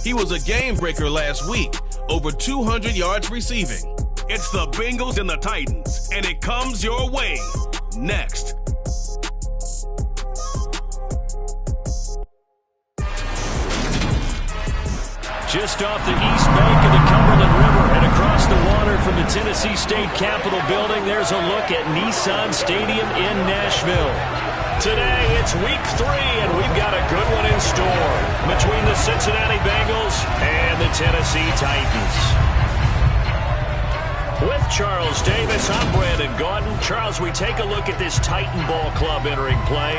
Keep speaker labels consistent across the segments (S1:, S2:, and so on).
S1: He was a game breaker last week, over 200 yards receiving. It's the Bengals and the Titans, and it comes your way next.
S2: Just off the east bank of the Cumberland River and across the water from the Tennessee State Capitol building, there's a look at Nissan Stadium in Nashville. Today, it's week 3, and we've got a good one in store between the Cincinnati Bengals and the Tennessee Titans. With Charles Davis, I'm Brandon Gaudin. Charles, we take a look at this Titan Ball Club entering play.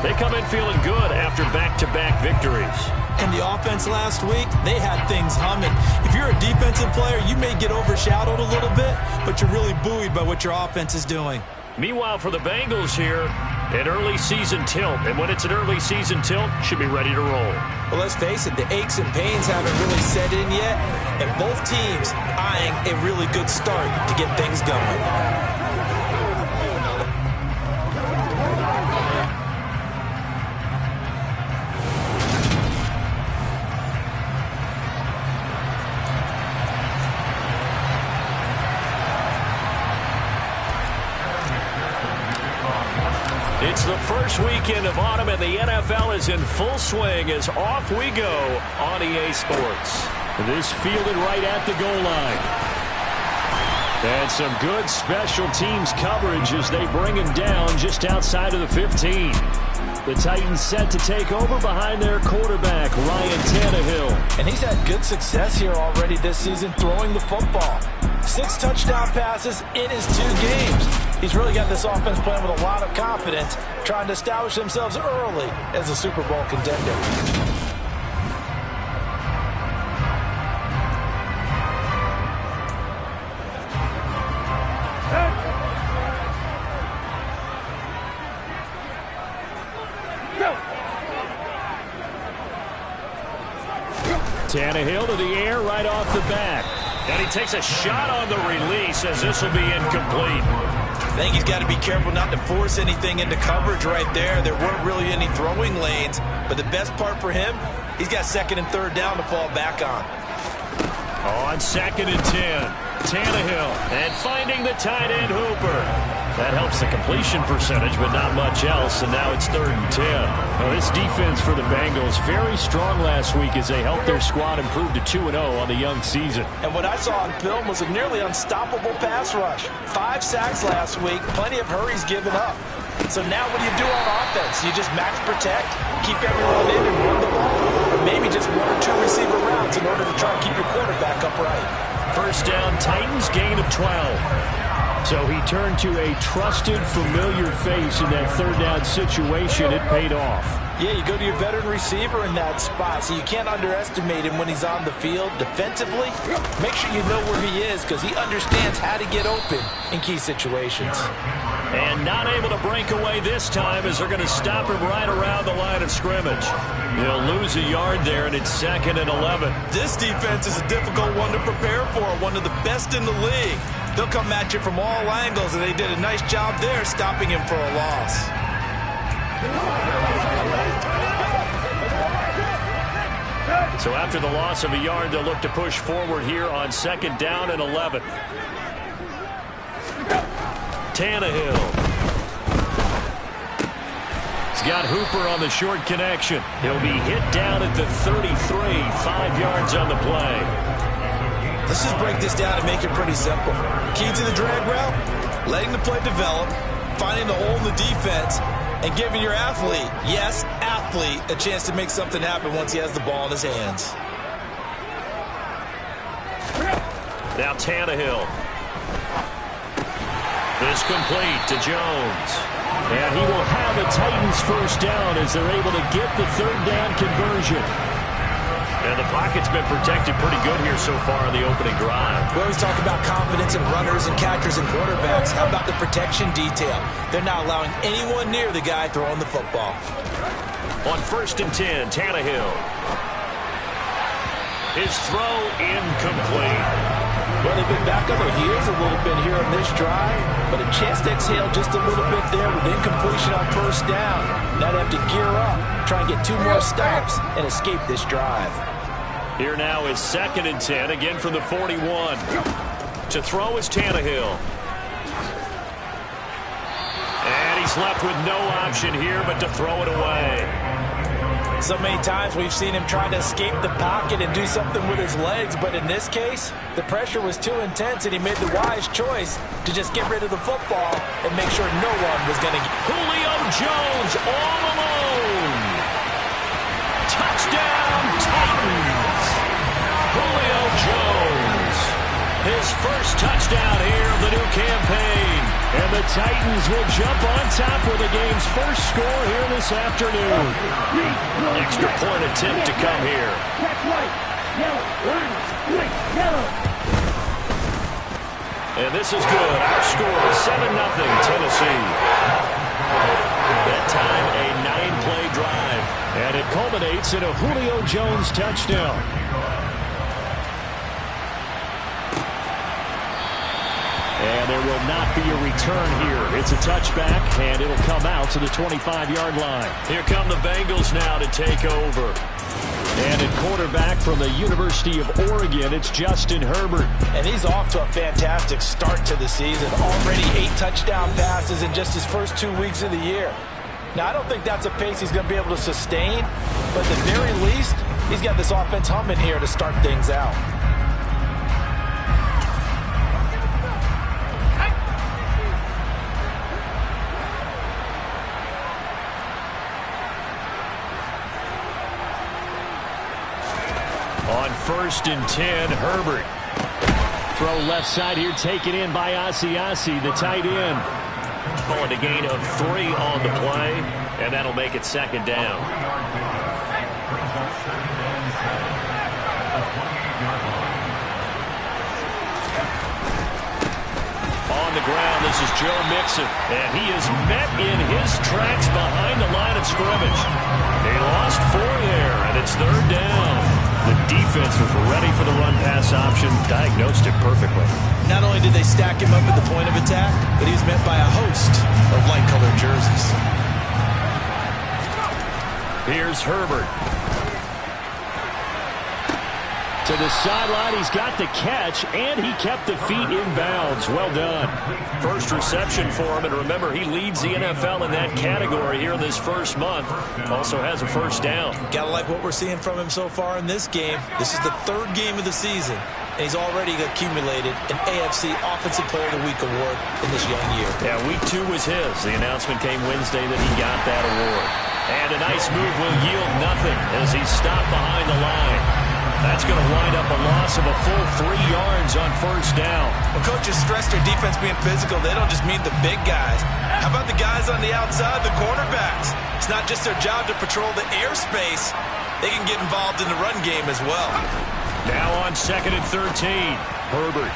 S2: They come in feeling good after back-to-back victories.
S3: And the offense last week, they had things humming. If you're a defensive player, you may get overshadowed a little bit, but you're really buoyed by what your offense is doing.
S2: Meanwhile, for the Bengals here, an early season tilt. And when it's an early season tilt, should be ready to roll.
S3: Well, let's face it, the aches and pains haven't really set in yet, and both teams eyeing a really good start to get things going.
S2: It's the first weekend of autumn, and the NFL is in full swing as off we go on EA Sports. This fielded right at the goal line. And some good special teams coverage as they bring him down just outside of the 15. The Titans set to take over behind their quarterback, Ryan Tannehill.
S3: And he's had good success here already this season throwing the football. 6 touchdown passes in his 2 games. He's really got this offense playing with a lot of confidence, trying to establish themselves early as a Super Bowl contender.
S2: Tannehill to the air right off the bat. And he takes a shot on the release as this will be incomplete.
S3: I think he's got to be careful not to force anything into coverage right there. There weren't really any throwing lanes, but the best part for him, he's got 2nd and 3rd down to fall back on.
S2: On 2nd and 10, Tannehill, and finding the tight end Hooper. That helps the completion percentage, but not much else, and now it's 3rd and 10. Now, this defense for the Bengals, very strong last week as they helped their squad improve to 2-0 on the young season.
S3: And what I saw on film was a nearly unstoppable pass rush. 5 sacks last week, plenty of hurries given up. So now what do you do on offense? You just max protect, keep everyone in and run the ball, or maybe just 1 or 2 receiver routes in order to try and keep your quarterback upright.
S2: First down, Titans, gain of 12. So he turned to a trusted, familiar face in that 3rd down situation. It paid off.
S3: Yeah, you go to your veteran receiver in that spot, so you can't underestimate him when he's on the field. Defensively, make sure you know where he is because he understands how to get open in key situations.
S2: And not able to break away this time as they're going to stop him right around the line of scrimmage. He'll lose a yard there, and it's 2nd and 11.
S3: This defense is a difficult one to prepare for, one of the best in the league. They'll come at you from all angles, and they did a nice job there stopping him for a loss.
S2: So after the loss of a yard, they'll look to push forward here on 2nd down and 11. Tannehill. He's got Hooper on the short connection. He'll be hit down at the 33, 5 yards on the play.
S3: Let's just break this down and make it pretty simple. Key to the drag route, letting the play develop, finding the hole in the defense, and giving your athlete, yes, athlete, a chance to make something happen once he has the ball in his hands.
S2: Now Tannehill. This complete to Jones. And he will have a Titans first down as they're able to get the 3rd down conversion. And the pocket's been protected pretty good here so far in the opening drive.
S3: We always talk about confidence in runners and catchers and quarterbacks. How about the protection detail? They're not allowing anyone near the guy throwing the football.
S2: On 1st and 10, Tannehill. His throw incomplete.
S3: Well, they've been back on their heels a little bit here on this drive, but a chance to exhale just a little bit there with incompletion on 1st down. Now they have to gear up, try and get 2 more stops, and escape this drive.
S2: Here now is 2nd and 10, again from the 41. To throw is Tannehill. And he's left with no option here but to throw it away.
S3: So many times we've seen him try to escape the pocket and do something with his legs, but in this case, the pressure was too intense and he made the wise choice to just get rid of the football and make sure no one was going to get...
S2: Julio Jones all alone. Touchdown, Titans. Julio Jones. His first touchdown here of the new campaign. And the Titans will jump on top with the game's first score here this afternoon. Extra point attempt to come here. And this is good. Our score is 7-0 Tennessee. That time a 9-play drive. And it culminates in a Julio Jones touchdown. And there will not be a return here. It's a touchback, and it'll come out to the 25-yard line. Here come the Bengals now to take over. And at quarterback from the University of Oregon, it's Justin Herbert.
S3: And he's off to a fantastic start to the season. Already 8 touchdown passes in just his first 2 weeks of the year. Now, I don't think that's a pace he's going to be able to sustain, but at the very least, he's got this offense humming here to start things out.
S2: On 1st and 10, Herbert. Throw left side here, taken in by Asiasi, the tight end. Pulling a gain of 3 on the play, and that'll make it 2nd down. On the ground, this is Joe Mixon, and he is met in his tracks behind the line of scrimmage. They lost 4 there, and it's 3rd down. The defense was ready for the run-pass option, diagnosed it perfectly.
S3: Not only did they stack him up at the point of attack, but he was met by a host of light-colored jerseys.
S2: Here's Herbert. To the sideline, he's got the catch, and he kept the feet in bounds. Well done. First reception for him, and remember, he leads the NFL in that category here in this first month. Also has a first down.
S3: Gotta like what we're seeing from him so far in this game. This is the 3rd game of the season, and he's already accumulated an AFC Offensive Player of the Week award in this young year.
S2: Yeah, week 2 was his. The announcement came Wednesday that he got that award. And a nice move will yield nothing as he's stopped behind the line. That's going to wind up a loss of a full 3 yards on first down.
S3: When coaches stress their defense being physical, they don't just mean the big guys. How about the guys on the outside, the cornerbacks? It's not just their job to patrol the airspace. They can get involved in the run game as well.
S2: Now on 2nd and 13, Herbert.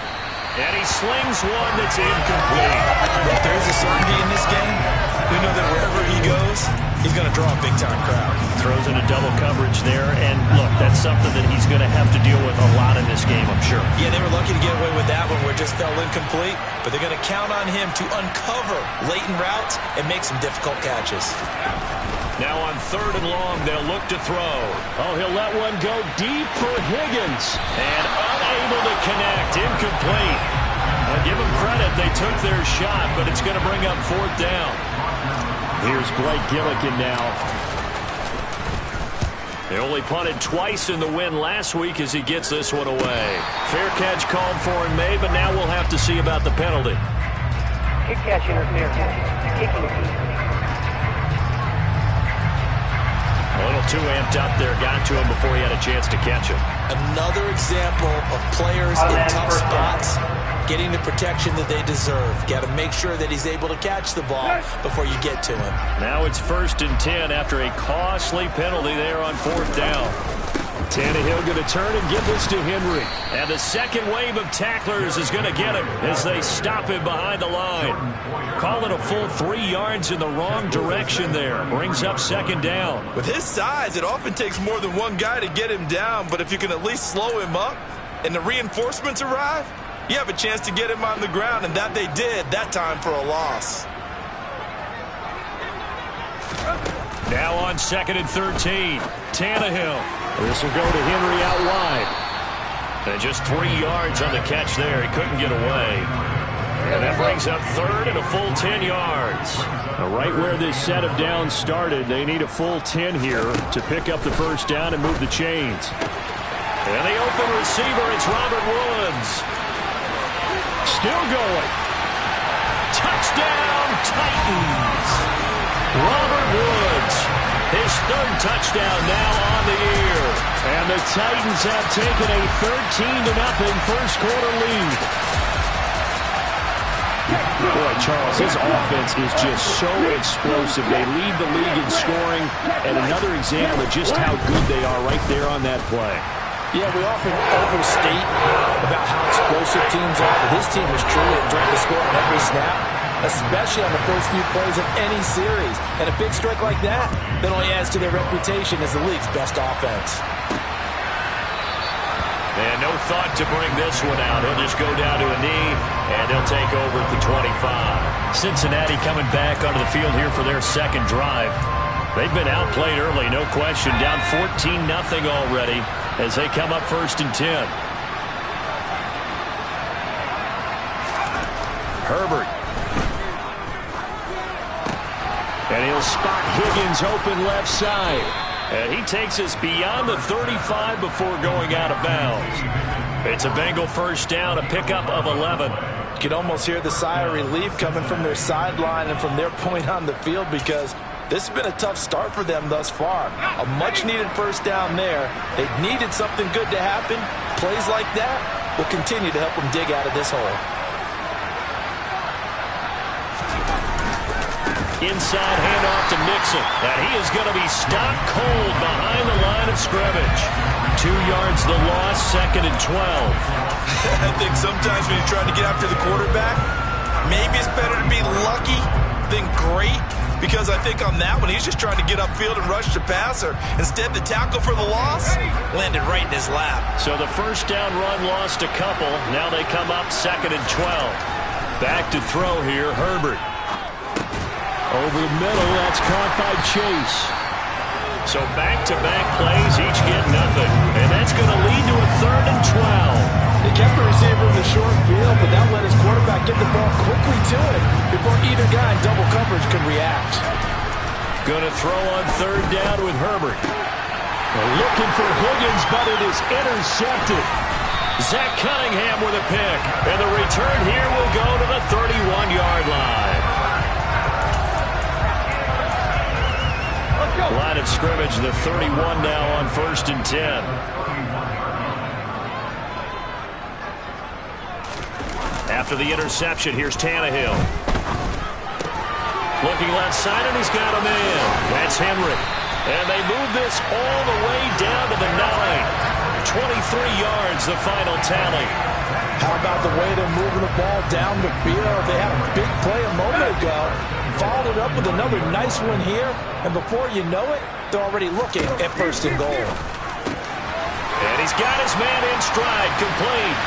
S2: And he slings one that's incomplete.
S3: If there's a certainty in this game, we know that wherever he goes, he's going to draw a big-time crowd.
S2: Throws in a double coverage there, and look, that's something that he's going to have to deal with a lot in this game, I'm sure.
S3: Yeah, they were lucky to get away with that one where it just fell incomplete, but they're going to count on him to uncover latent routes and make some difficult catches.
S2: Now on 3rd and long, they'll look to throw. Oh, he'll let one go deep for Higgins. And unable to connect, incomplete. I'll give them credit, they took their shot, but it's going to bring up 4th down. Here's Blake Gillikin now. They only punted twice in the win last week as he gets this one away. Fair catch called for and made, but now we'll have to see about the penalty.
S4: Kick catch interference. Kicking.
S2: A little too amped up there, got to him before he had a chance to catch him.
S3: Another example of players in tough spots getting the protection that they deserve. Got to make sure that he's able to catch the ball before you get to him.
S2: Now it's 1st and 10 after a costly penalty there on 4th down. Tannehill going to turn and give this to Henry. And the second wave of tacklers is going to get him as they stop him behind the line. Call it a full 3 yards in the wrong direction there. Brings up 2nd down.
S3: With his size, it often takes more than one guy to get him down, but if you can at least slow him up and the reinforcements arrive, you have a chance to get him on the ground, and that they did that time for a loss.
S2: Now on 2nd and 13. Tannehill. This will go to Henry out wide. And just 3 yards on the catch there. He couldn't get away. And that brings up third and a full 10 yards. Now, right where this set of downs started, they need a full 10 here to pick up the first down and move the chains. And the open receiver, it's Robert Woods. Still going. Touchdown, Titans. Robert Woods, his third touchdown now on the year. And the Titans have taken a 13-0 first quarter lead. Boy, Charles, this offense is just so explosive. They lead the league in scoring, and another example of just how good they are right there on that play.
S3: Yeah, we often overstate about how explosive teams are, but this team is truly trying to score on every snap, especially on the first few plays of any series. And a big strike like that only adds to their reputation as the league's best offense.
S2: And no thought to bring this one out. He'll just go down to a knee, and they'll take over at the 25. Cincinnati coming back onto the field here for their second drive. They've been outplayed early, no question. Down 14-0 already as they come up 1st and 10. Herbert. And he'll spot Higgins open left side. And he takes us beyond the 35 before going out of bounds. It's a Bengal first down, a pickup of 11.
S3: You can almost hear the sigh of relief coming from their sideline and from their point on the field, because this has been a tough start for them thus far. A much-needed first down there. They needed something good to happen. Plays like that will continue to help them dig out of this hole.
S2: Inside handoff to Nixon. And he is going to be stopped cold behind the line of scrimmage. 2 yards the loss, 2nd and 12.
S3: I think sometimes when you're trying to get after the quarterback, maybe it's better to be lucky than great. Because I think on that one, he's just trying to get upfield and rush the passer. Instead, the tackle for the loss landed right in his lap.
S2: So the first down run lost a couple. Now they come up 2nd and 12. Back to throw here, Herbert. Over the middle, that's caught by Chase. So back-to-back plays, each get nothing. And that's going to lead to a 3rd and 12.
S3: They kept the receiver in the short field, but that let his quarterback get the ball quickly to him before either guy in double coverage could react.
S2: Going to throw on 3rd down with Herbert. Looking for Higgins, but it is intercepted. Zach Cunningham with a pick. And the return here will go to the 31-yard line. Line of scrimmage, the 31 now on 1st and 10. After the interception, here's Tannehill. Looking left side, and he's got a man. That's Henry. And they move this all the way down to the 9. 23 yards, the final tally.
S3: How about the way they're moving the ball down the field? They had a big play a moment ago. Followed it up with another nice one here. And before you know it, they're already looking at 1st and goal.
S2: And he's got his man in stride, complete.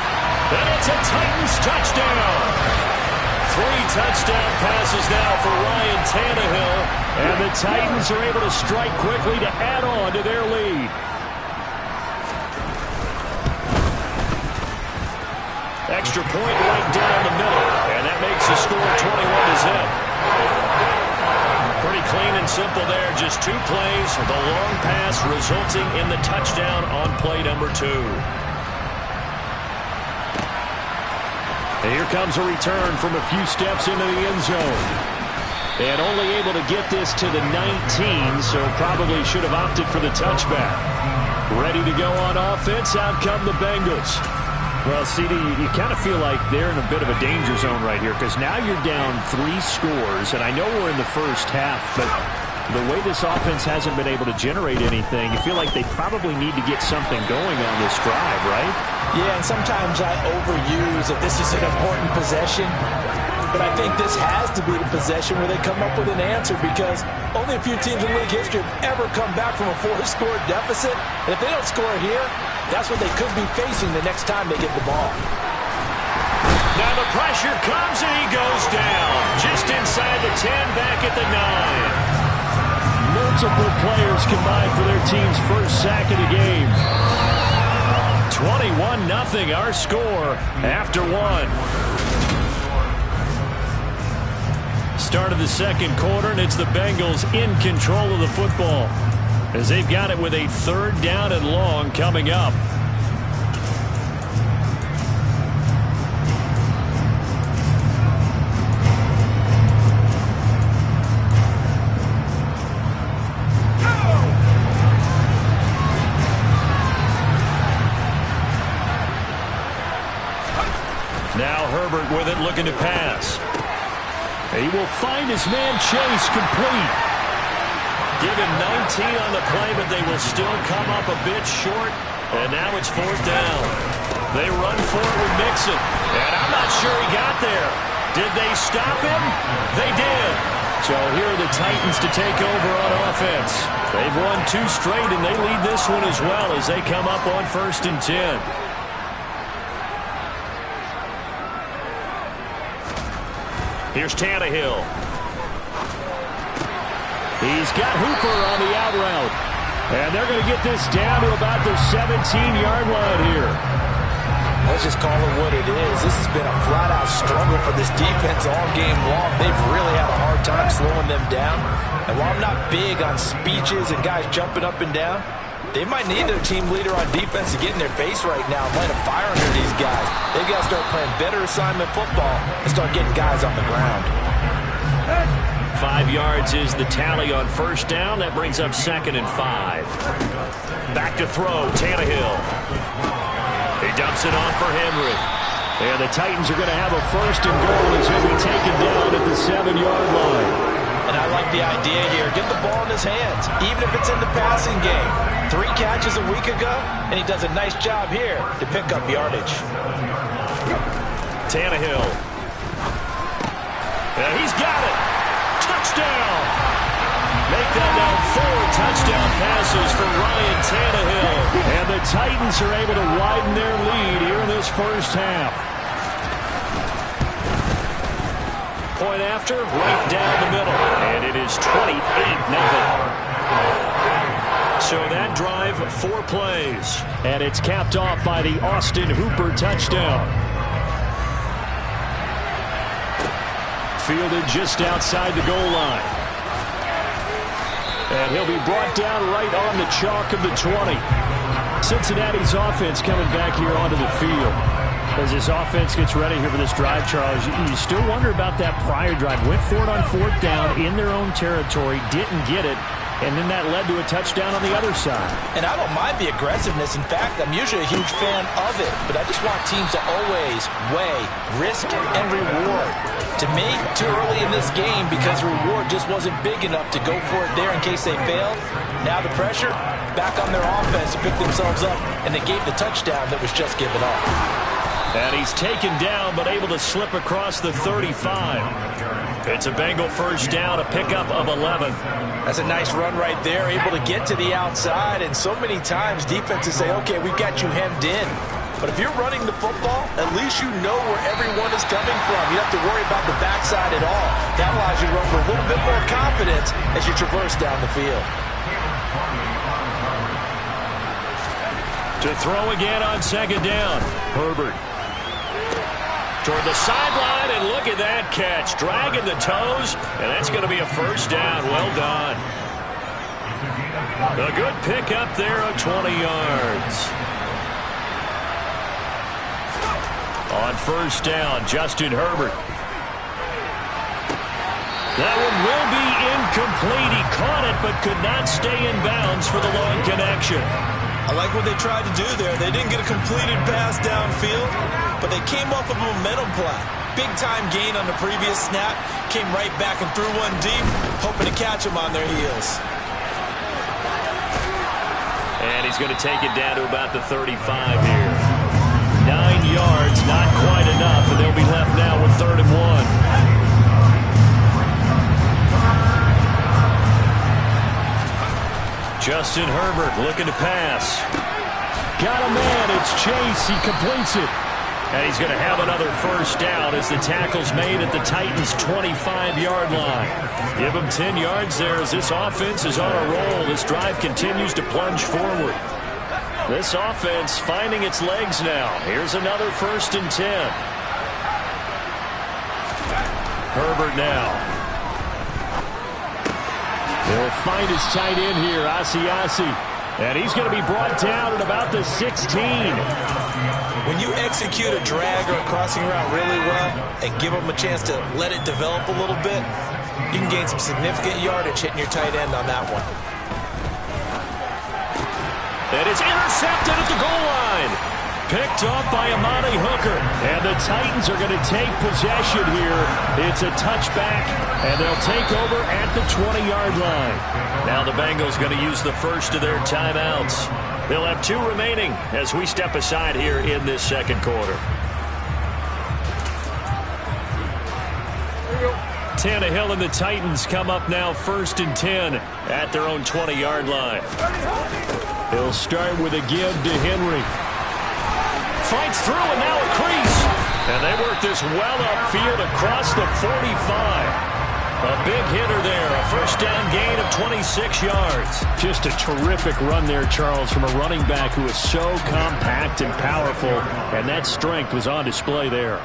S2: And it's a Titans touchdown. 3 touchdown passes now for Ryan Tannehill. And the Titans are able to strike quickly to add on to their lead. Extra point right down the middle. And that makes the score 21-0. Pretty clean and simple there. Just 2 plays. The long pass resulting in the touchdown on play number 2. And here comes a return from a few steps into the end zone. And only able to get this to the 19, so probably should have opted for the touchback. Ready to go on offense. Out come the Bengals. Well, CD, you kind of feel like they're in a bit of a danger zone right here, because now you're down 3 scores, and I know we're in the first half, but the way this offense hasn't been able to generate anything, you feel like they probably need to get something going on this drive, right?
S3: Yeah, and sometimes I overuse that this is an important possession, but I think this has to be the possession where they come up with an answer, because only a few teams in league history have ever come back from a 4-score deficit, and if they don't score here, that's what they could be facing the next time they get the ball.
S2: Now the pressure comes and he goes down. Just inside the 10, back at the 9. multiple players combined for their team's first sack of the game. 21-0 our score after one. Start of the second quarter, and it's the Bengals in control of the football as they've got it with a 3rd down and long coming up. Now Herbert with it, looking to pass. He will find his man Chase complete. Give him 19 on the play, but they will still come up a bit short. And now it's 4th down. They run for it with Mixon. And I'm not sure he got there. Did they stop him? They did. So here are the Titans to take over on offense. They've won 2 straight, and they lead this one as well as they come up on 1st and 10. Here's Tannehill. He's got Hooper on the out route. And they're going to get this down to about the 17-yard line here.
S3: Let's just call it what it is. This has been a flat-out struggle for this defense all game long. They've really had a hard time slowing them down. And while I'm not big on speeches and guys jumping up and down, they might need their team leader on defense to get in their face right now and light a fire under these guys. They've got to start playing better assignment football and start getting guys on the ground.
S2: 5 yards is the tally on 1st down. That brings up 2nd and 5. Back to throw, Tannehill. He dumps it off for Henry. And the Titans are going to have a 1st and goal as he'll be taken down at the 7-yard line.
S3: And I like the idea here. Get the ball in his hands, even if it's in the passing game. 3 catches a week ago, and he does a nice job here to pick up yardage.
S2: Tannehill. And he's got it. Touchdown. Make that now 4 touchdown passes for Ryan Tannehill. And the Titans are able to widen their lead here in this first half. Point after, right down the middle. And it is 28-0. So that drive, 4 plays. And it's capped off by the Austin Hooper touchdown. Fielded just outside the goal line. And he'll be brought down right on the chalk of the 20. Cincinnati's offense coming back here onto the field. As this offense gets ready here for this drive, Charles, you still wonder about that prior drive. Went for it on 4th down in their own territory, didn't get it, and then that led to a touchdown on the other side.
S3: And I don't mind the aggressiveness. In fact, I'm usually a huge fan of it, but I just want teams to always weigh risk and reward. To me, too early in this game because reward just wasn't big enough to go for it there in case they failed. Now the pressure back on their offense to pick themselves up, and they gave the touchdown that was just given up.
S2: And he's taken down, but able to slip across the 35. It's a Bengal 1st down, a pickup of 11.
S3: That's a nice run right there, able to get to the outside. And so many times defenses say, okay, we've got you hemmed in. But if you're running the football, at least you know where everyone is coming from. You don't have to worry about the backside at all. That allows you to run with a little bit more confidence as you traverse down the field.
S2: To throw again on 2nd down, Herbert. Toward the sideline, and look at that catch. Dragging the toes, and that's going to be a 1st down. Well done. A good pickup there of 20 yards. On 1st down, Justin Herbert. That one will be incomplete. He caught it, but could not stay in bounds for the long connection.
S5: I like what they tried to do there. They didn't get a completed pass downfield, but they came off of a momentum play. Big-time gain on the previous snap. Came right back and threw one deep, hoping to catch them on their heels.
S2: And he's going to take it down to about the 35 here. 9 yards, not quite enough, and they'll be left now with 3rd and 1. Justin Herbert looking to pass. Got a man, it's Chase, he completes it. And he's going to have another first down as the tackle's made at the Titans' 25-yard line. Give him 10 yards there as this offense is on a roll. This drive continues to plunge forward. This offense finding its legs now. Here's another 1st and 10. Herbert now. He'll find his tight end here, Asiasi. And he's going to be brought down at about the 16.
S5: When you execute a drag or a crossing route really well and give them a chance to let it develop a little bit, you can gain some significant yardage hitting your tight end on that one.
S2: And it's intercepted at the goal line. Picked off by Amani Hooker. And the Titans are going to take possession here. It's a touchback, and they'll take over at the 20-yard line. Now the Bengals going to use the first of their timeouts. They'll have 2 remaining as we step aside here in this second quarter. Tannehill and the Titans come up now 1st and 10 at their own 20-yard line. He'll start with a give to Henry. Fights through and now a crease. And they work this well upfield across the 45. A big hitter there. A first down gain of 26 yards. Just a terrific run there, Charles, from a running back who is so compact and powerful. And that strength was on display there.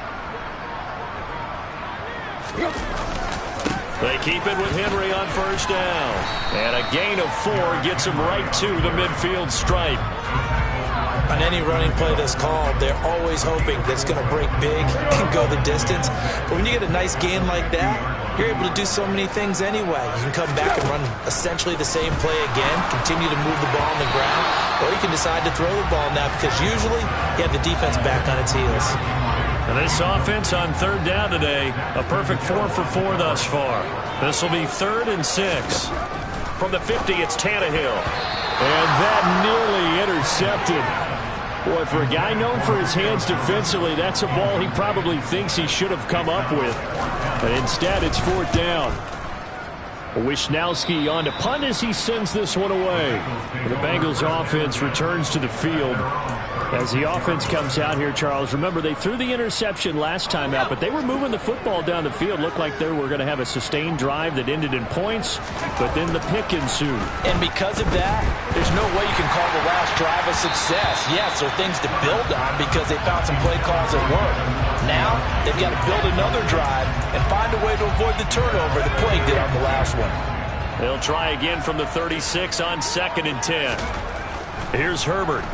S2: They keep it with Henry on first down. And a gain of 4 gets him right to the midfield stripe.
S5: On any running play that's called, they're always hoping that it's going to break big and go the distance. But when you get a nice gain like that, you're able to do so many things anyway. You can come back and run essentially the same play again, continue to move the ball on the ground, or you can decide to throw the ball now because usually you have the defense back on its heels.
S2: And this offense on 3rd down today, a perfect 4 for 4 thus far. This will be 3rd and 6. From the 50, it's Tannehill. And that nearly intercepted. Boy, for a guy known for his hands defensively, that's a ball he probably thinks he should have come up with. But instead, it's 4th down. Wisnowski on to punt as he sends this one away. The Bengals offense returns to the field. As the offense comes out here, Charles, remember they threw the interception last time out, but they were moving the football down the field. Looked like they were going to have a sustained drive that ended in points, but then the pick ensued.
S3: And because of that, there's no way you can call the last drive a success. Yes, there are things to build on because they found some play calls that work. Now, they've got to build another drive and find a way to avoid the turnover that plagued it on the last one.
S2: They'll try again from the 36 on 2nd and 10. Here's Herbert.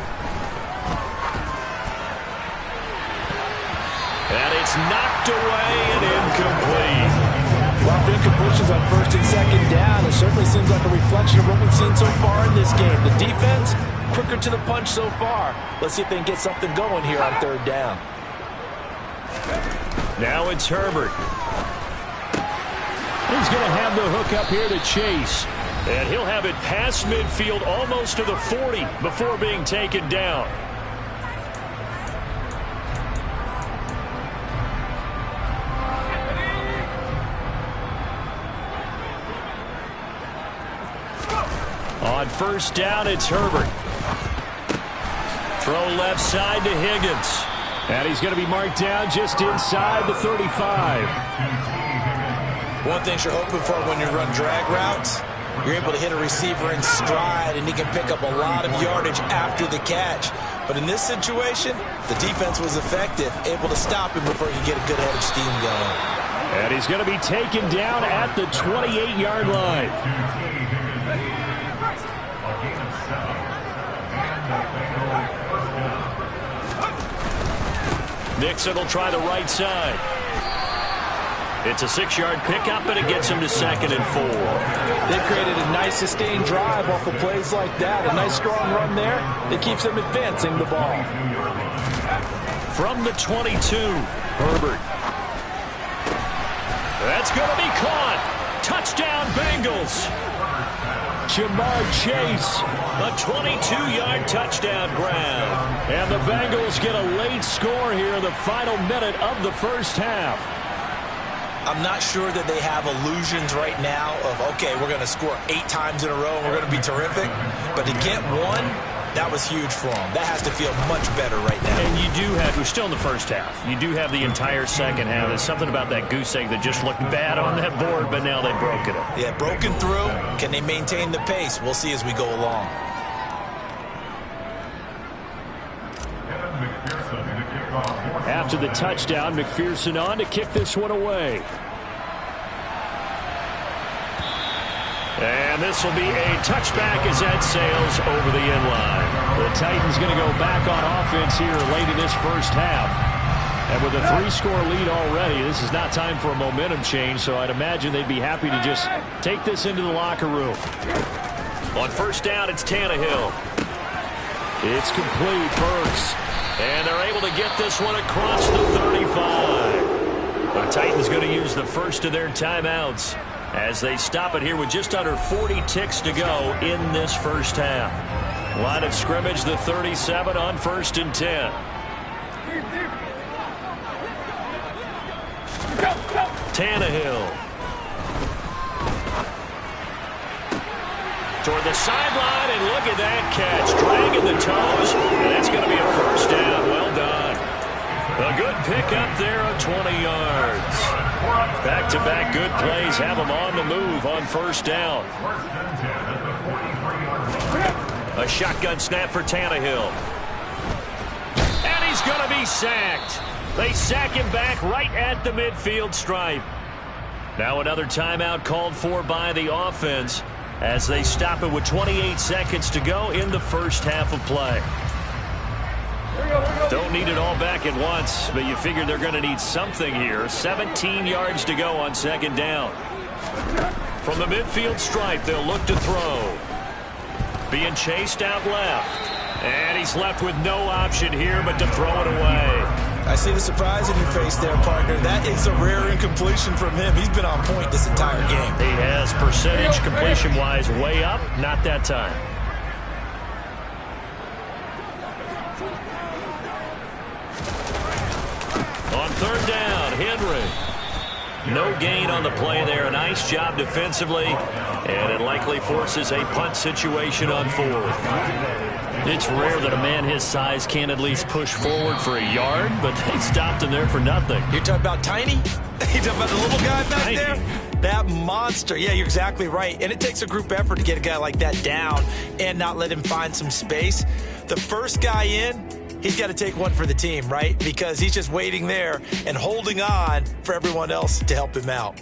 S2: And it's knocked away and incomplete.
S3: A lot of incompletions on 1st and 2nd down. It certainly seems like a reflection of what we've seen so far in this game. The defense, quicker to the punch so far. Let's see if they can get something going here on 3rd down.
S2: Now it's Herbert. He's going to have the hook up here to Chase. And he'll have it past midfield almost to the 40 before being taken down. On 1st down, it's Herbert. Throw left side to Higgins. And he's going to be marked down just inside the 35.
S5: One thing you're hoping for when you run drag routes, you're able to hit a receiver in stride, and he can pick up a lot of yardage after the catch. But in this situation, the defense was effective, able to stop him before he could get a good head of steam going.
S2: And he's going to be taken down at the 28-yard line. Nixon will try the right side. It's a 6-yard pickup, and it gets him to 2nd and 4.
S3: They created a nice sustained drive off of plays like that. A nice strong run there that keeps them advancing the ball.
S2: From the 22, Herbert. That's going to be caught. Touchdown, Bengals. Jamar Chase, a 22-yard touchdown grab. And the Bengals get a late score here in the final minute of the first half.
S5: I'm not sure that they have illusions right now of, okay, we're going to score 8 times in a row and we're going to be terrific. But to get one That was huge for him. That has to feel much better right now.
S2: And you do have, we're still in the first half. You do have the entire second half. There's something about that goose egg that just looked bad on that board, but now they broke it up.
S5: Yeah, broken through. Can they maintain the pace? We'll see as we go along.
S2: After the touchdown, McPherson on to kick this one away. And this will be a touchback as that sails over the end line. The Titans going to go back on offense here late in this first half. And with a 3-score lead already, this is not time for a momentum change, so I'd imagine they'd be happy to just take this into the locker room. On first down, it's Tannehill. It's complete, Burks. And they're able to get this one across the 35. The Titans going to use the first of their timeouts as they stop it here with just under 40 ticks to go in this first half. Line of scrimmage, the 37 on 1st and 10. Tannehill. Toward the sideline, and look at that catch. Dragging the toes, and that's going to be a first down. Well done. A good pickup there of 20 yards. Back-to-back good plays have them on the move on first down. A shotgun snap for Tannehill. And he's going to be sacked. They sack him back right at the midfield stripe. Now another timeout called for by the offense as they stop it with 28 seconds to go in the first half of play. Don't need it all back at once, but you figure they're going to need something here. 17 yards to go on second down. From the midfield stripe, they'll look to throw. Being chased out left. And he's left with no option here but to throw it away.
S5: I see the surprise in your face there, partner. That is a rare incompletion from him. He's been on point this entire game.
S2: He has percentage completion-wise way up. Not that time. On third down, Henry. No gain on the play there. A nice job defensively. And it likely forces a punt situation on fourth. It's rare that a man his size can't at least push forward for a yard, but they stopped him there for nothing.
S5: You're talking about Tiny? You're talking about the little guy back there? That monster. Yeah, you're exactly right. And it takes a group effort to get a guy like that down and not let him find some space. The first guy in, he's got to take one for the team, right? Because he's just waiting there and holding on for everyone else to help him out.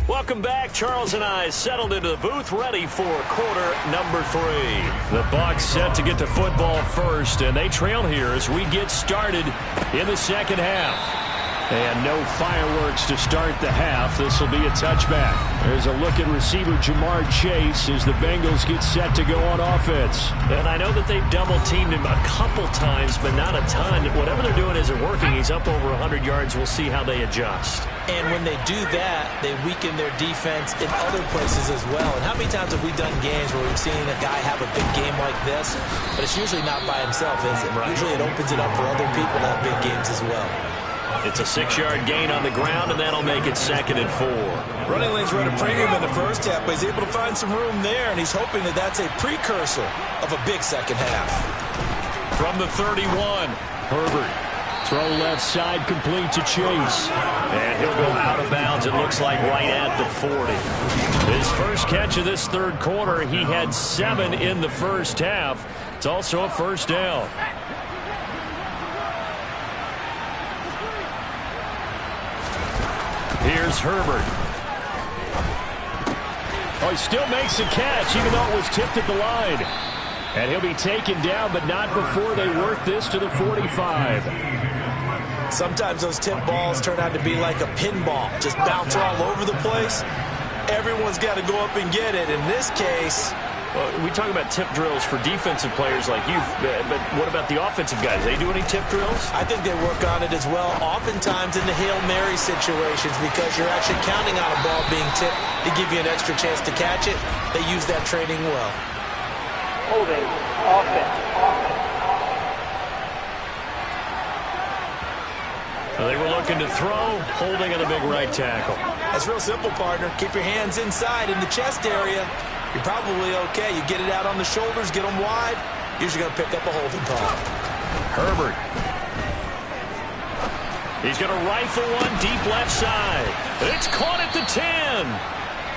S2: Welcome back. Charles and I settled into the booth, ready for quarter number 3. The Bucs set to get the football first, and they trail here as we get started in the second half. And no fireworks to start the half. This will be a touchback. There's a look at receiver Jamar Chase as the Bengals get set to go on offense. And I know that they've double-teamed him a couple times, but not a ton. Whatever they're doing isn't working. He's up over 100 yards. We'll see how they adjust.
S5: And when they do that, they weaken their defense in other places as well. And how many times have we done games where we've seen a guy have a big game like this? But it's usually not by himself, is it? Right. Usually it opens it up for other people to have big games as well.
S2: It's a 6-yard gain on the ground, and that'll make it 2nd and 4.
S5: Running lanes run a premium in the first half, but he's able to find some room there, and he's hoping that that's a precursor of a big second half.
S2: From the 31, Herbert. Throw left side complete to Chase. And he'll go out of bounds, it looks like, right at the 40. His first catch of this third quarter, he had 7 in the first half. It's also a first down. Here's Herbert. Oh, he still makes a catch, even though it was tipped at the line. And he'll be taken down, but not before they work this to the 45.
S5: Sometimes those tip balls turn out to be like a pinball. Just bounce all over the place. Everyone's got to go up and get it. In this case...
S2: Well, we talk about tip drills for defensive players like you, but what about the offensive guys? They do any tip drills?
S5: I think they work on it as well, oftentimes in the Hail Mary situations, because you're actually counting on a ball being tipped to give you an extra chance to catch it. They use that training well.
S4: Holding, offense.
S2: Well, they were looking to throw, holding on the big right tackle.
S5: That's real simple, partner. Keep your hands inside in the chest area. you're probably okay. You get it out on the shoulders, get them wide, usually going to pick up a holding call.
S2: Herbert. He's going to rifle one deep left side. It's caught at the 10.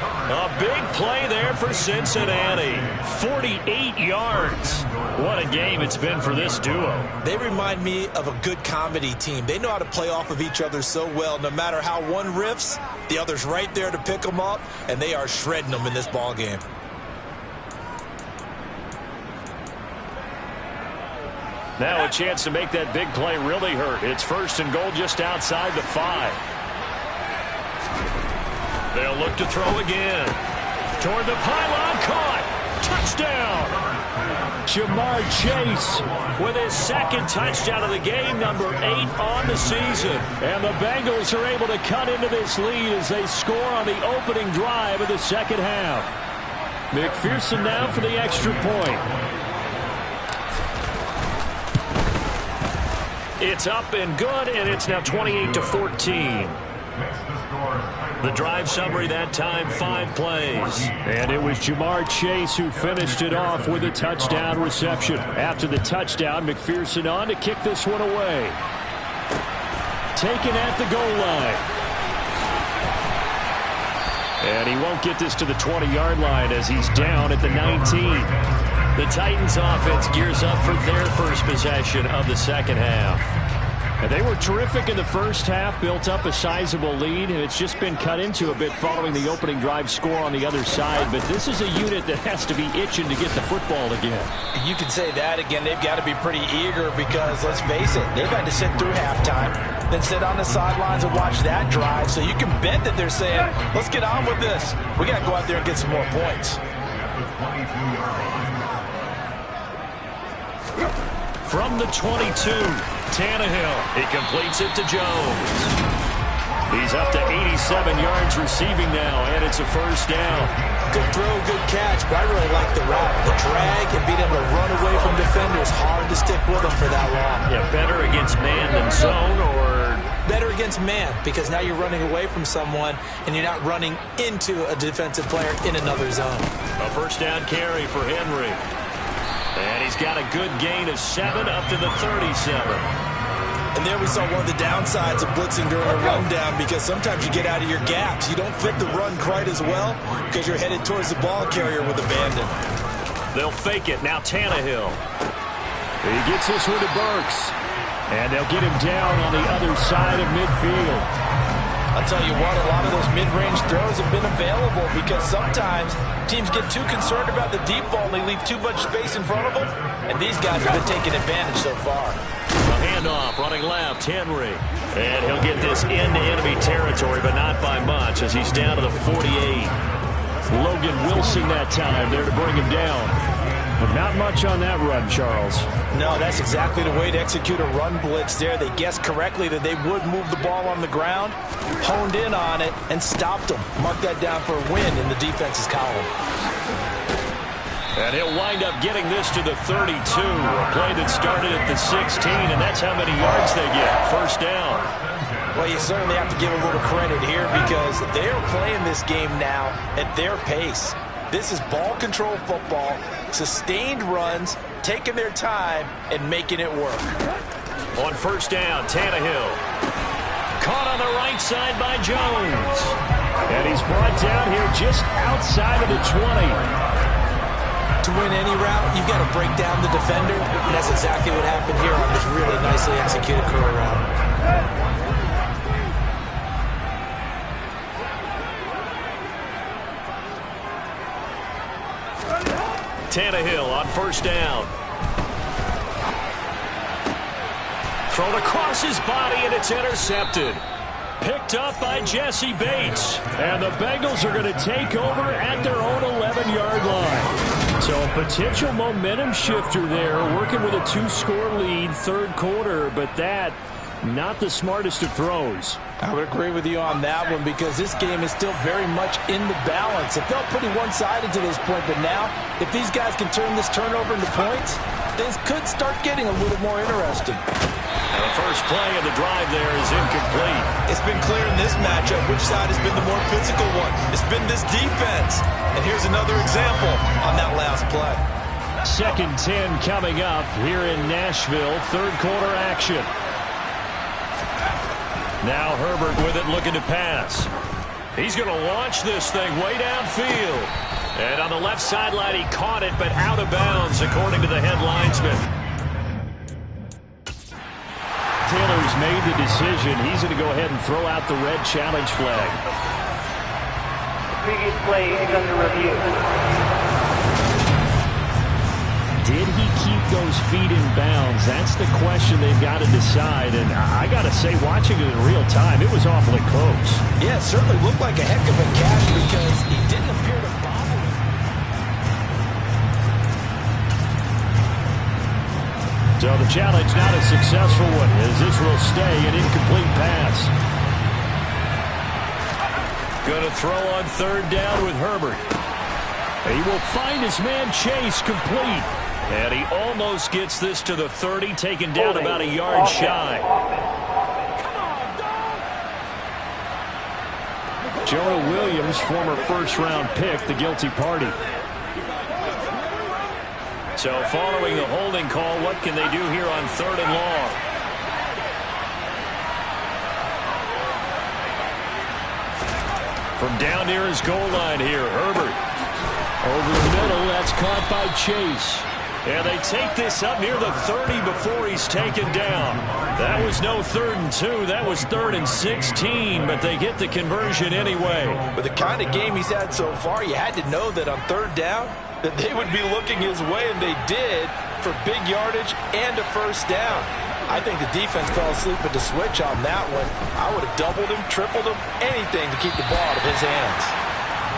S2: A big play there for Cincinnati. 48 yards. What a game it's been for this duo.
S5: They remind me of a good comedy team. They know how to play off of each other so well. No matter how one riffs, the other's right there to pick them up, and they are shredding them in this ball game.
S2: Now a chance to make that big play really hurt. It's 1st and goal just outside the 5. They'll look to throw again. Toward the pylon, caught. Touchdown. Jamar Chase with his 2nd touchdown of the game, number 8 on the season. And the Bengals are able to cut into this lead as they score on the opening drive of the 2nd half. McPherson now for the extra point. It's up and good, and it's now 28-14. The drive summary that time, 5 plays. And it was Jamar Chase who finished it off with a touchdown reception. After the touchdown, McPherson on to kick this one away. Taken at the goal line. And he won't get this to the 20-yard line as he's down at the 19. The Titans offense gears up for their first possession of the 2nd half. And they were terrific in the first half, built up a sizable lead, and it's just been cut into a bit following the opening drive score on the other side. But this is a unit that has to be itching to get the football again.
S3: You can say that again. They've got to be pretty eager because, let's face it, they've had to sit through halftime, then sit on the sidelines and watch that drive. So you can bet that they're saying, let's get on with this. We got to go out there and get some more points.
S2: From the 22, Tannehill. He completes it to Jones. He's up to 87 yards receiving now, and it's a 1st down.
S5: Good throw, good catch, but I really like the route. The drag and being able to run away from defenders, hard to stick with them for that long.
S2: Yeah, better against man than zone, or?
S5: Better against man, because now you're running away from someone, and you're not running into a defensive player in another zone.
S2: A 1st down carry for Henry. And he's got a good gain of 7 up to the 37.
S5: And there we saw one of the downsides of blitzing during a rundown, because sometimes you get out of your gaps. You don't fit the run quite as well because you're headed towards the ball carrier with abandon.
S2: They'll fake it. Now Tannehill. He gets this one to Burks. And they'll get him down on the other side of midfield.
S3: I'll tell you what, a lot of those mid-range throws have been available because sometimes teams get too concerned about the deep ball and they leave too much space in front of them, and these guys have been taking advantage so far.
S2: A handoff, running left, Henry. And he'll get this into enemy territory, but not by much as he's down to the 48. Logan Wilson that time there to bring him down. But not much on that run, Charles.
S3: No, that's exactly the way to execute a run blitz there. They guessed correctly that they would move the ball on the ground, honed in on it, and stopped them. Mark that down for a win in the defense's column.
S2: And he'll wind up getting this to the 32. A play that started at the 16, and that's how many yards they get. 1st down.
S3: Well, you certainly have to give a little credit here because they're playing this game now at their pace. This is ball control football, sustained runs, taking their time, and making it work.
S2: On 1st down, Tannehill. Caught on the right side by Jones. And he's brought down here just outside of the 20.
S5: To win any route, you've got to break down the defender, and that's exactly what happened here on this really nicely executed curl route.
S2: Tannehill on 1st down. Thrown across his body, and it's intercepted. Picked up by Jesse Bates. And the Bengals are going to take over at their own 11-yard line. So a potential momentum shifter there, working with a 2-score lead, 3rd quarter, but that not the smartest of throws.
S3: I would agree with you on that one because this game is still very much in the balance. It felt pretty one-sided to this point, but now if these guys can turn this turnover into points, things could start getting a little more interesting.
S2: And the first play of the drive there is incomplete.
S5: It's been clear in this matchup which side has been the more physical one. It's been this defense. And here's another example on that last play.
S2: 2nd and 10 coming up here in Nashville. Third quarter action. Now Herbert with it, looking to pass. He's going to launch this thing way downfield. And on the left sideline, he caught it, but out of bounds, according to the head linesman. Taylor's made the decision. He's going to go ahead and throw out the red challenge flag.
S4: The previous play is under review.
S2: Did he keep those feet in bounds? That's the question they've got to decide. And I got to say, watching it in real time, it was awfully close.
S3: Yeah, it certainly looked like a heck of a catch because he didn't appear to bobble.
S2: So the challenge not a successful one, as this will stay an incomplete pass. Going to throw on 3rd down with Herbert. He will find his man Chase complete. And he almost gets this to the 30, taken down about a yard shy. Jonah Williams, former first-round pick, the guilty party. So following the holding call, what can they do here on 3rd and long? From down near his goal line here, Herbert. Over the middle, that's caught by Chase. And they take this up near the 30 before he's taken down. That was no 3rd and 2. That was 3rd and 16, but they get the conversion anyway.
S3: With the kind of game he's had so far, you had to know that on 3rd down, that they would be looking his way, and they did, for big yardage and a 1st down. I think the defense fell asleep at the switch on that one. I would have doubled him, tripled him, anything to keep the ball out of his hands.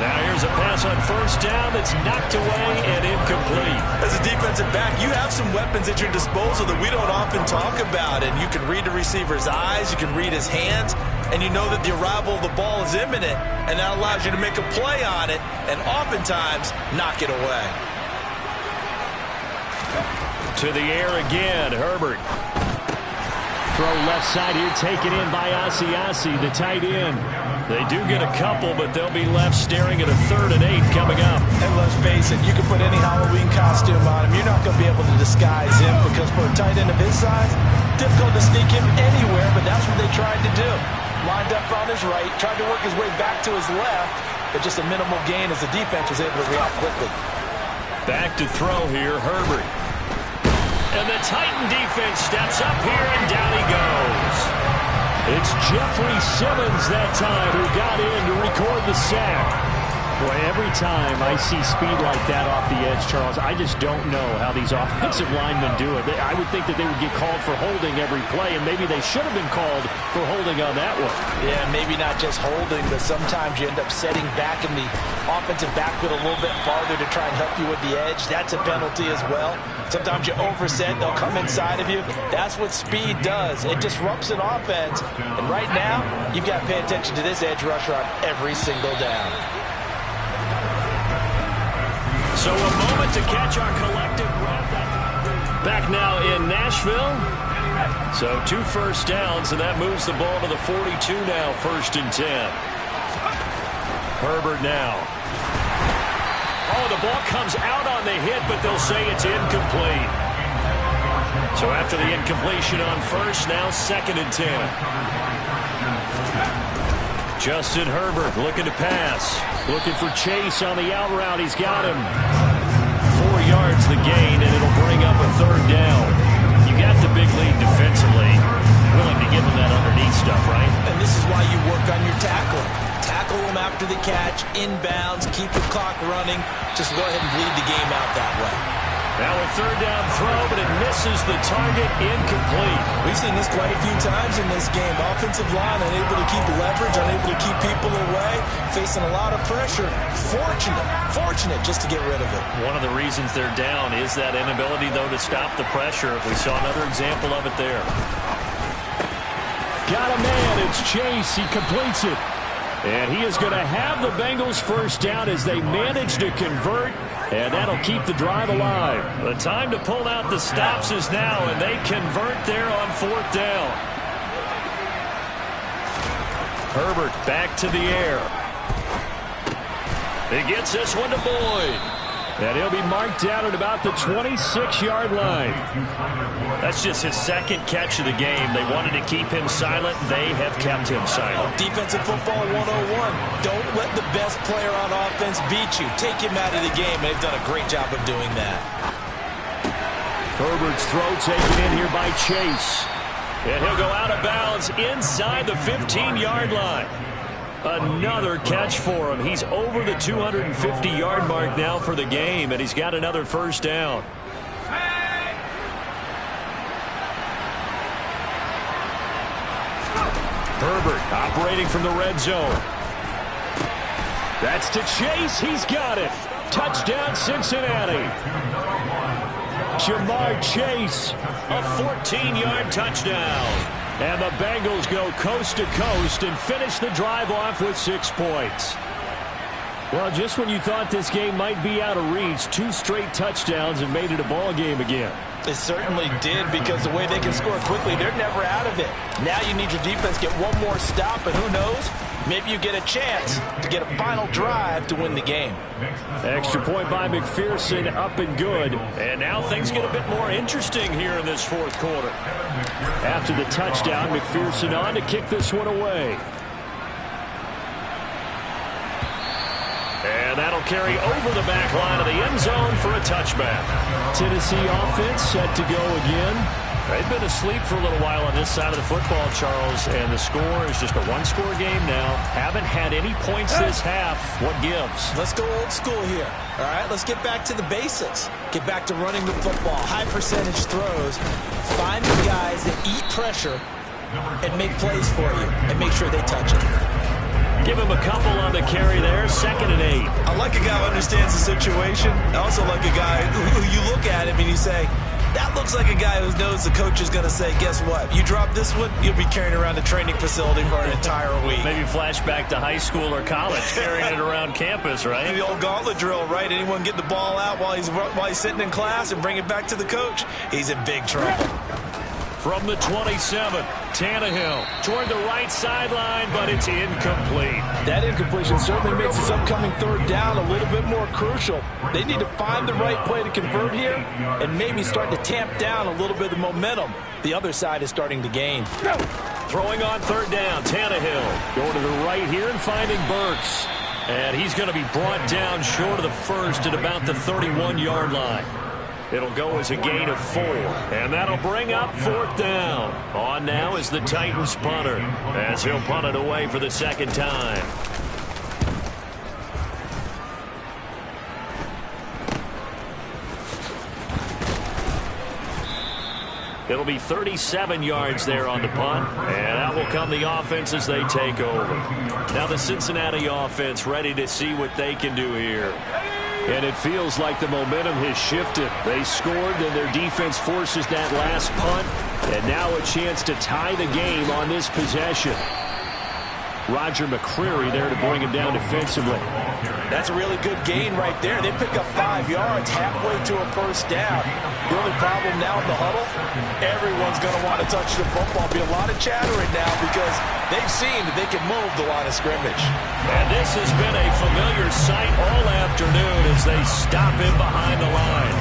S2: Now here's a pass on 1st down that's knocked away and incomplete.
S5: As a defensive back, you have some weapons at your disposal that we don't often talk about. And you can read the receiver's eyes, you can read his hands, and you know that the arrival of the ball is imminent. And that allows you to make a play on it and oftentimes knock it away.
S2: To the air again, Herbert. Throw left side here, taken in by Asiasi, the tight end. They do get a couple, but they'll be left staring at a 3rd and 8 coming up.
S3: And let's face it, you can put any Halloween costume on him. You're not going to be able to disguise him because for a tight end of his size, difficult to sneak him anywhere, but that's what they tried to do. Lined up on his right, tried to work his way back to his left, but just a minimal gain as the defense was able to react quickly.
S2: Back to throw here, Herbert. And the Titan defense steps up here, and down he goes. It's Jeffrey Simmons that time who got in to record the sack. Boy, every time I see speed like that off the edge, Charles, I just don't know how these offensive linemen do it. I would think that they would get called for holding every play, and maybe they should have been called for holding on that one.
S3: Yeah, maybe not just holding, but sometimes you end up setting back in the offensive backfield a little bit farther to try and help you with the edge. That's a penalty as well. Sometimes you overset, they'll come inside of you. That's what speed does. It disrupts an offense. And right now, you've got to pay attention to this edge rusher on every single down.
S2: So a moment to catch our collective breath. Back now in Nashville. So 2 first downs, and that moves the ball to the 42 now, 1st and 10. Herbert now. Oh, the ball comes out on the hit, but they'll say it's incomplete. So after the incompletion on 1st, now 2nd and 10. Justin Herbert looking to pass. Looking for Chase on the out route. He's got him. 4 yards the gain, and it'll bring up a 3rd down. You got the big lead defensively. Willing to give him that underneath stuff, right?
S3: And this is why you work on your tackling. Tackle them after the catch, inbounds, keep the clock running. Just go ahead and bleed the game out that way.
S2: Now a 3rd down throw, but it misses the target, incomplete.
S3: We've seen this quite a few times in this game. Offensive line unable to keep leverage, unable to keep people away, facing a lot of pressure. Fortunate just to get rid of it.
S2: One of the reasons they're down is that inability, though, to stop the pressure. We saw another example of it there. Got a man, it's Chase, he completes it. And he is going to have the Bengals 1st down as they manage to convert. And that'll keep the drive alive. The time to pull out the stops is now, and they convert there on 4th down. Herbert back to the air. He gets this one to Boyd. And he'll be marked down at about the 26-yard line. That's just his second catch of the game. They wanted to keep him silent. They have kept him silent.
S3: Defensive football 101. Don't let the best player on offense beat you. Take him out of the game. They've done a great job of doing that.
S2: Herbert's throw taken in here by Chase. And he'll go out of bounds inside the 15-yard line. Another catch for him. He's over the 250-yard mark now for the game, and he's got another first down. Herbert operating from the red zone. That's to Chase. He's got it. Touchdown, Cincinnati. Jamar Chase, a 14-yard touchdown. And the Bengals go coast to coast and finish the drive off with 6 points. Well, just when you thought this game might be out of reach, 2 straight touchdowns have made it a ball game again.
S3: It certainly did, because the way they can score quickly, they're never out of it. Now you need your defense to get one more stop, and who knows, maybe you get a chance to get a final drive to win the game.
S2: Extra point by McPherson, up and good. And now things get a bit more interesting here in this 4th quarter. After the touchdown, McPherson on to kick this one away. And that'll carry over the back line of the end zone for a touchback. Tennessee offense set to go again. They've been asleep for a little while on this side of the football, Charles, and the score is just a 1-score game now. Haven't had any points this half. What gives?
S3: Let's go old school here. All right, let's get back to the basics. Get back to running the football, high percentage throws. Find the guys that eat pressure and make plays for you and make sure they touch it.
S2: Give him a couple on the carry there, 2nd and 8.
S5: I like a guy who understands the situation. I also like a guy who you look at him and you say, that looks like a guy who knows the coach is going to say, guess what? You drop this one, you'll be carrying around the training facility for an entire week.
S2: Maybe flashback to high school or college, carrying it around campus, right?
S5: The old gauntlet drill, right? Anyone get the ball out while he's sitting in class and bring it back to the coach? He's in big trouble.
S2: From the 27, Tannehill toward the right sideline, but it's incomplete.
S3: That incompletion certainly makes this upcoming 3rd down a little bit more crucial. They need to find the right play to convert here and maybe start to tamp down a little bit of momentum. The other side is starting to gain.
S2: Throwing on 3rd down, Tannehill going to the right here and finding Burks. And he's going to be brought down short of the first at about the 31-yard line. It'll go as a gain of 4, and that'll bring up 4th down. On now is the Titans punter, as he'll punt it away for the 2nd time. It'll be 37 yards there on the punt, and out will come the offense as they take over. Now the Cincinnati offense ready to see what they can do here. And it feels like the momentum has shifted. They scored, and their defense forces that last punt. And now a chance to tie the game on this possession. Roger McCreary there to bring him down defensively.
S3: That's a really good gain right there. They pick up 5 yards halfway to a 1st down. The only problem now in the huddle, everyone's going to want to touch the football. Be a lot of chattering now because they've seen that they can move the line of scrimmage.
S2: And this has been a familiar sight all afternoon as they stop him behind the line.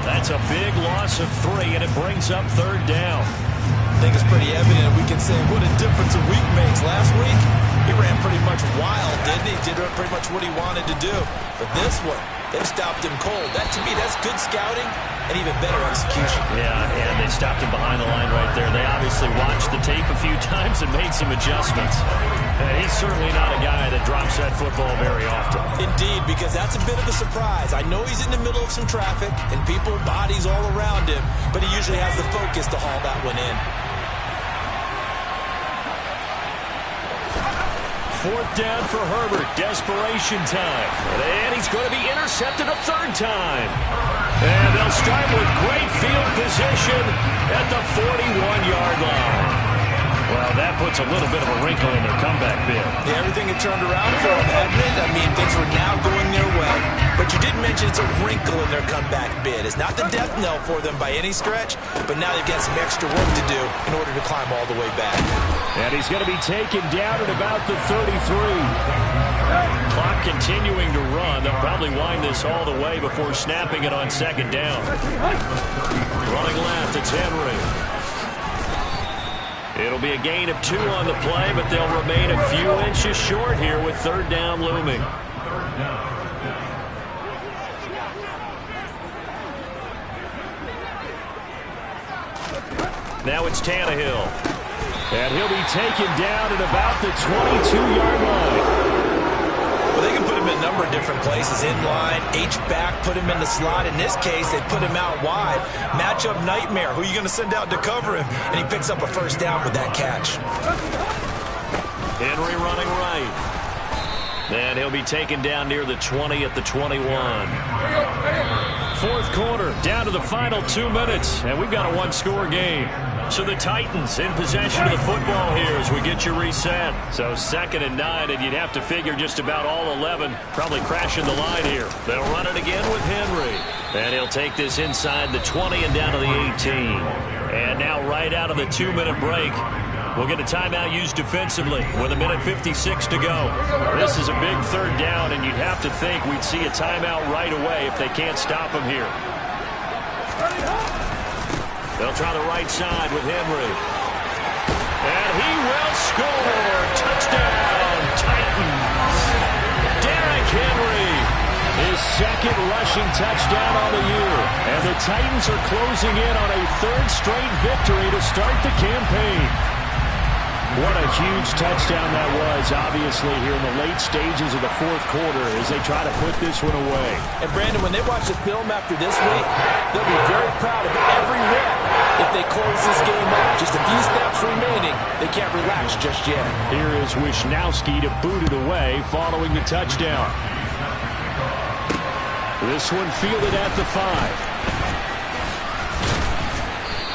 S2: That's a big loss of 3, and it brings up 3rd down.
S3: I think it's pretty evident. We can say what a difference a week makes. Last week, he ran pretty much wild, didn't he? Did pretty much what he wanted to do. But this one, they've stopped him cold. That, to me, that's good scouting and even better execution.
S2: Yeah, and they stopped him behind the line right there. They obviously watched the tape a few times and made some adjustments. He's certainly not a guy that drops that football very often.
S3: Indeed, because that's a bit of a surprise. I know he's in the middle of some traffic and people, bodies all around him, but he usually has the focus to haul that one in.
S2: 4th down for Herbert. Desperation time. And he's going to be intercepted a 3rd time. And they'll start with great field position at the 41-yard line. Well, that puts puts a little bit of a wrinkle in their comeback bid.
S5: Yeah, everything had turned around for them, Edmund. I mean, things were now going their way. But you did mention it's a wrinkle in their comeback bid. It's not the death knell for them by any stretch, but now they've got some extra work to do in order to climb all the way back.
S2: And he's going to be taken down at about the 33. Clock continuing to run. They'll probably wind this all the way before snapping it on second down. Running left, it's Henry. It'll be a gain of 2 on the play, but they'll remain a few inches short here with third down looming. Now it's Tannehill. And he'll be taken down at about the 22-yard line.
S5: Well, they can put him in a number of different places. In line, H-back, put him in the slot. In this case, they put him out wide. Matchup nightmare. Who are you going to send out to cover him? And he picks up a first down with that catch.
S2: Henry running right. And he'll be taken down near the 20 at the 21. Fourth quarter, down to the final 2 minutes. And we've got a one-score game. So the Titans in possession of the football here as we get you reset. So 2nd and 9, and you'd have to figure just about all 11 probably crashing the line here. They'll run it again with Henry. And he'll take this inside the 20 and down to the 18. And now right out of the 2-minute break, we'll get a timeout used defensively with 1:56 to go. This is a big third down, and you'd have to think we'd see a timeout right away if they can't stop him here. They'll try the right side with Henry. And he will score. Touchdown, Titans. Derrick Henry, his second rushing touchdown on the year. And the Titans are closing in on a third straight victory to start the campaign. What a huge touchdown that was, obviously, here in the late stages of the fourth quarter as they try to put this one away.
S3: And, Brandon, when they watch the film after this week, they'll be very proud of every rep if they close this game out. Just a few steps remaining. They can't relax just yet.
S2: Here is Wisnowski to boot it away following the touchdown. This one fielded at the 5.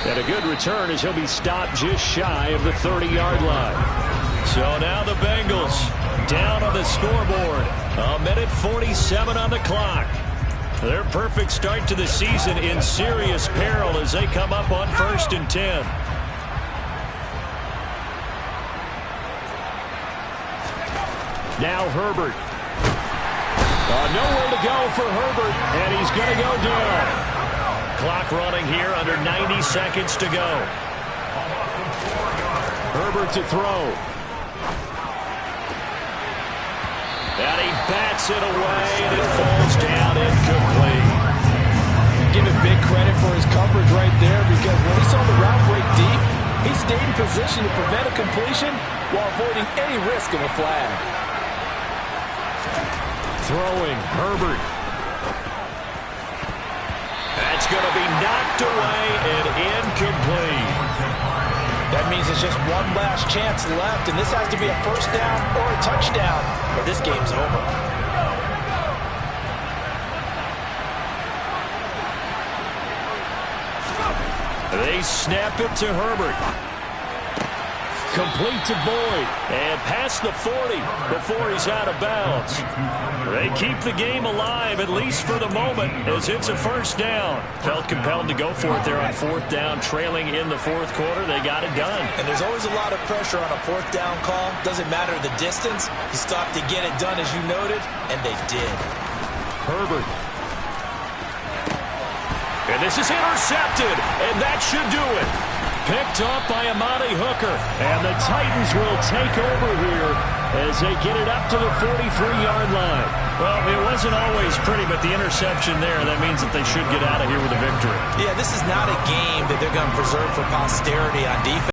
S2: And a good return as he'll be stopped just shy of the 30-yard line. So now the Bengals down on the scoreboard. 1:47 on the clock. Their perfect start to the season in serious peril as they come up on 1st and 10. Now Herbert. Nowhere to go for Herbert, and he's going to go down. Clock running here, under 90 seconds to go. Herbert to throw. And he bats it away, and it falls down incomplete.
S3: Give him big credit for his coverage right there, because when he saw the route break deep, he stayed in position to prevent a completion while avoiding any risk of a flag.
S2: Throwing, Herbert. That's going to be knocked away and incomplete.
S3: That means it's just one last chance left, and this has to be a first down or a touchdown, or this game's over.
S2: They snap it to Herbert. Complete to Boyd. And past the 40 before he's out of bounds. They keep the game alive, at least for the moment, as it's a first down. Felt compelled to go for it there on 4th down, trailing in the 4th quarter. They got it done.
S5: And there's always a lot of pressure on a 4th down call. Doesn't matter the distance. You stop to get it done, as you noted, and they did.
S2: Herbert. And this is intercepted, and that should do it. Picked up by Amani Hooker. And the Titans will take over here as they get it up to the 43-yard line. Well, it wasn't always pretty, but the interception there, that means that they should get out of here with a victory.
S5: Yeah, this is not a game that they're going to preserve for posterity on defense.